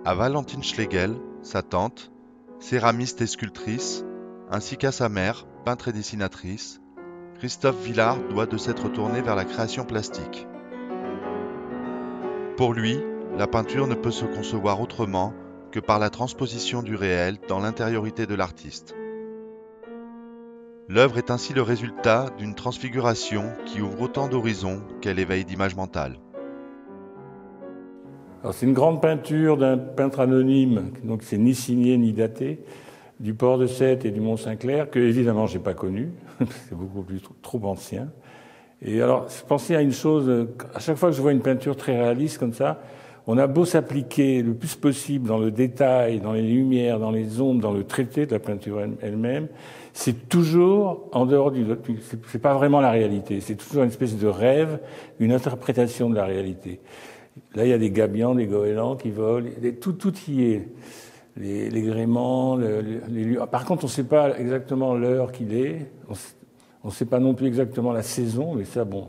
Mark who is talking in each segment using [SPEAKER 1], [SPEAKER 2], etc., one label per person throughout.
[SPEAKER 1] À Valentine Schlegel, sa tante, céramiste et sculptrice, ainsi qu'à sa mère, peintre et dessinatrice, Christophe Villard doit de s'être tourné vers la création plastique. Pour lui, la peinture ne peut se concevoir autrement que par la transposition du réel dans l'intériorité de l'artiste. L'œuvre est ainsi le résultat d'une transfiguration qui ouvre autant d'horizons qu'elle éveille d'images mentales.
[SPEAKER 2] Alors c'est une grande peinture d'un peintre anonyme, donc c'est ni signé ni daté, du port de Sète et du Mont-Saint-Clair, que évidemment j'ai pas connu, c'est beaucoup plus trop ancien. Et alors je pensais à une chose, à chaque fois que je vois une peinture très réaliste comme ça, on a beau s'appliquer le plus possible dans le détail, dans les lumières, dans les ombres, dans le traité de la peinture elle-même, c'est toujours en dehors c'est pas vraiment la réalité, c'est toujours une espèce de rêve, une interprétation de la réalité. Là, il y a des gabions, des goélands qui volent, tout y est. Les gréements, par contre, on ne sait pas exactement l'heure qu'il est, on ne sait pas non plus exactement la saison, mais ça, bon,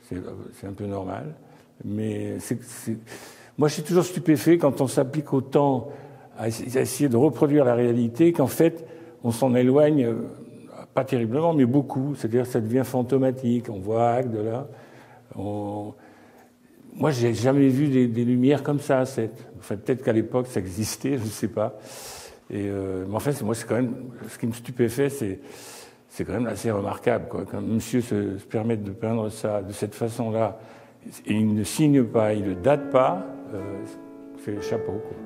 [SPEAKER 2] c'est un peu normal. Mais moi, je suis toujours stupéfait quand on s'applique autant à essayer de reproduire la réalité, qu'en fait, on s'en éloigne, pas terriblement, mais beaucoup. C'est-à-dire que ça devient fantomatique. On voit Agde, là. Moi, j'ai jamais vu des lumières comme ça. Enfin, peut-être qu'à l'époque, ça existait, je ne sais pas. Mais enfin, moi, c'est quand même ce qui me stupéfait, c'est quand même assez remarquable, quoi. Quand monsieur se permet de peindre ça de cette façon-là, et il ne signe pas, il ne date pas, c'est chapeau, quoi.